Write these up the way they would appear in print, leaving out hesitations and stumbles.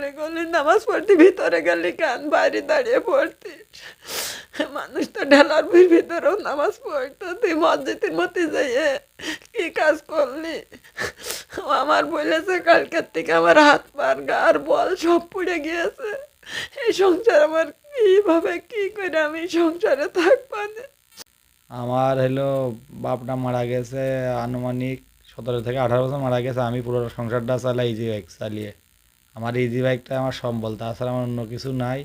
করলে করলে নামাজ পড়তে ভিতরে গেলে কেন বাইরে দাঁড়িয়ে পড়তিস? মানুষ তো ঢেলার ভিতরেও নামাজ পড়তো, তুই মসজিদের মধ্যে যাইয়ে কি কাজ করলি? আমার বলেছে কালকের থেকে আমার হাত পার গার বল সব পুড়ে গিয়েছে। এই সংসার আমার কিভাবে কি করে আমি সংসারে থাকবো না? আমার হলো বাপটা মারা গেছে আনুমানিক 17 থেকে 18 বছর মারা গেছে। আমি পুরো সংসারটা চালাই ইজি বাইক চালিয়ে। আমার ইজি বাইকটা আমার সম্বল, তাছাড়া আমার অন্য কিছু নাই।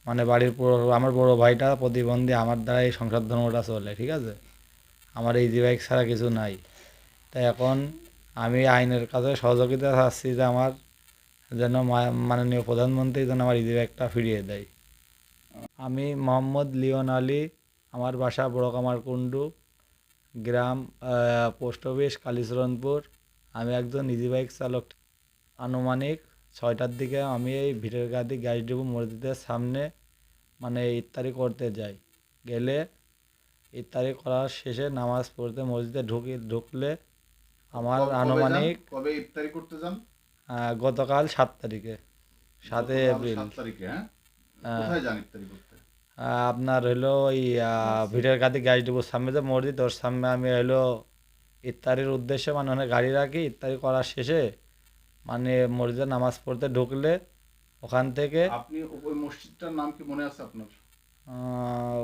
মানে বাড়ির পুরো আমার বড় ভাইটা প্রতিবন্ধী, আমার দ্বারা এই সংসার ধর্মটা চলে, ঠিক আছে। আমার ইজি বাইক ছাড়া কিছু নাই। তাই এখন আমি আইনের কাছে সহযোগিতা চাচ্ছি যে আমার যেন মাননীয় প্রধানমন্ত্রী যেন আমার ইজি বাইকটা ফিরিয়ে দেয়। আমি মোহাম্মদ লিওন আলী, আমার বাসা বড় কামারকুণ্ডু, গ্রাম পোস্ট অফিস কালীচরণপুর। আমি একজন ইজি বাইক চালক। আনুমানিক 6টার দিকে আমি এই ভিটের গাদি গাইডুবু মসজিদের সামনে মানে ইফতারি করতে যাই। গেলে ইফতারি করার শেষে নামাজ পড়তে মসজিদে ঢুকলে আমার আনুমানিক কবে ইফতারি করতে যান? গতকাল 7 তারিখে, 7 এপ্রিল। 7 তারিখে? হ্যাঁ, আহ, কোথায় যান ইফতারি করতে? আপনার হলো ওই ভিটের গাদি গাইডুবুর সামনে যে মসজিদ, ওর সামনে আমি হলো ইফতারির উদ্দেশ্যে মানে অনেক গাড়ি রাখি। ইফতারি করার শেষে মানে মসজিদে নামাজ পড়তে ঢুকলে ওখান থেকে আপনি ওই মসজিদটার নাম কি মনে আছে আপনার?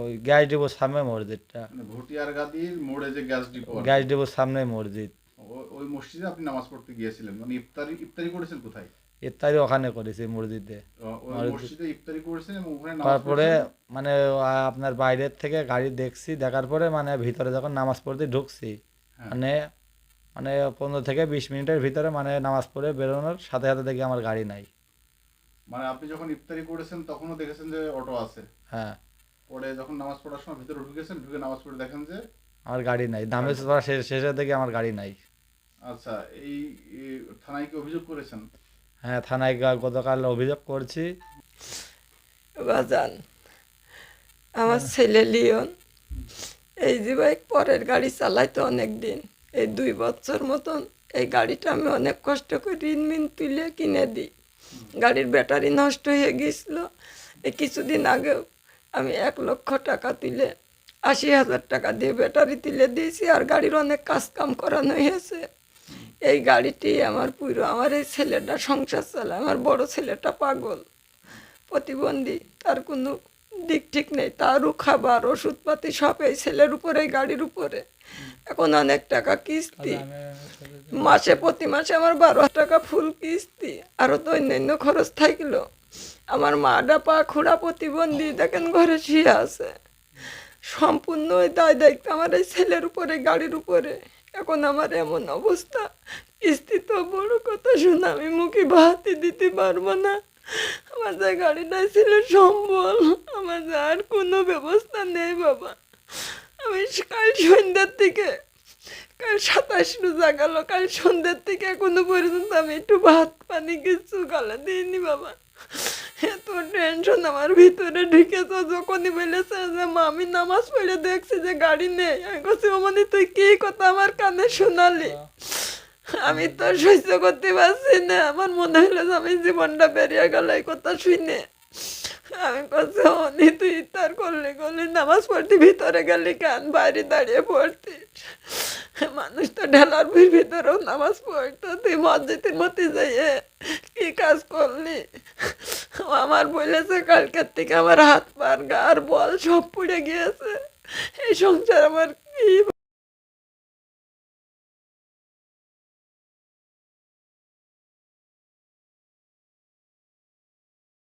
ওই গ্যাস ডিপোর সামনে মসজিদটা। মানে ভটিয়ার গাদির মোড়ে যে গ্যাস ডিপো আর গ্যাস কি। ডিপোর সামনে মসজিদ। ওই মসজিদে আপনি নামাজ পড়তে গিয়েছিলেন, মানে ইফতারি ইফতারি করেছেন কোথায়? ইফতারি ওখানে করেছি মসজিদে। ওই মসজিদ মসজিদে ইফতারি করেছেন এবং ওখানে নামাজ তারপরে পড়েছেন। মানে আপনার বাইরের থেকে গাড়ি দেখছি, দেখার পরে মানে ভিতরে যখন নামাজ পড়তে ঢুকছি হ্যাঁ, মানে মানে 15 থেকে 20 মিনিটের ভিতরে মানে নামাজ পড়ে বেরোনোর সাথে সাথে দেখি আমার গাড়ি নাই। মানে আপনি যখন ইফতারি করেছেন তখনও দেখেছেন যে অটো আছে, হ্যাঁ, পরে যখন নামাজ পড়ার সময় ভিতরে ঢুকেছেন, ঢুকে নামাজ পড়ে দেখেন যে আমার গাড়ি নাই। নামাজ গাড়ি- পড়া শেষে দেখি আমার গাড়ি নাই। আচ্ছা, এই এই থানায় কি অভিযোগ করেছেন? হ্যাঁ, থানায় গতকাল অভিযোগ করছি। বাজান, আমার মানে ছেলে লিওন এই যে বাইক পরের গাড়ি চালাইতো অনেক দিন, এই 2 বছর মতন। এই গাড়িটা আমি অনেক কষ্ট করে ঋণ মিন তুলে কিনে দিই। গাড়ির ব্যাটারি নষ্ট হয়ে গেছিল। এই কিছুদিন আগেও আমি 1 লক্ষ টাকা তুলে 80,000 টাকা দিয়ে ব্যাটারি তুলে দিয়েছি, আর গাড়ির অনেক কাজ কাম করানো হয়েছে। এই গাড়িটি আমার পুরো, আমার এই ছেলেটা সংসার চালায়। আমার বড় ছেলেটা পাগল, প্রতিবন্ধী, তার কোনো দিক ঠিক নেই। তারও খাবার ওষুধপাতি সব এই ছেলের উপরে, এই গাড়ির উপরে। এখন অনেক টাকা কিস্তি, মাসে প্রতি মাসে আমার 12 টাকা ফুল কিস্তি, আরও তো অন্যান্য খরচ থাকলো। আমার মাটা পা খুঁড়া প্রতিবন্ধী, দেখেন ঘরে শুয়ে আছে। সম্পূর্ণ ওই দায় দায়িত্ব আমার এই ছেলের উপরে, গাড়ির উপরে। এখন আমার এমন অবস্থা, কিস্তি তো বড় কথা শুনে আমি মুখে ভাতই দিতে পারবো না। আমার যে গাড়িটা ছিল সম্বল, আমার যে আর কোনো ব্যবস্থা নেই বাবা। আমি কাল সন্ধ্যার থেকে, কাল 27 রোজা গেল, কাল সন্ধ্যার থেকে এখনো পর্যন্ত আমি একটু ভাত পানি কিছু গালে দিইনি বাবা। এত টেনশন আমার ভিতরে ঢুকেছে। যখনই বলেছে যে মা আমি নামাজ পড়ে দেখছি যে গাড়ি নেই, আমি বলছি মানে তুই কি কথা আমার কানে শোনালি? আমি তো সহ্য করতে পারছি না। আমার মনে হলো যে আমি জীবনটা বেরিয়ে গেল এই কথা শুনে। আমি বলছি অনি তুই ইফতার করলি করলি নামাজ পড়তে ভিতরে গেলি কেন বাইরে দাঁড়িয়ে পড়তিস? মানুষ তো ঢেলার ভিতরেও নামাজ পড়তো, তুই মসজিদের মধ্যে যাইয়ে কি কাজ করলি? আমার বলেছে কালকের থেকে আমার হাত পার গার বল সব পুড়ে গিয়েছে। এই সংসার আমার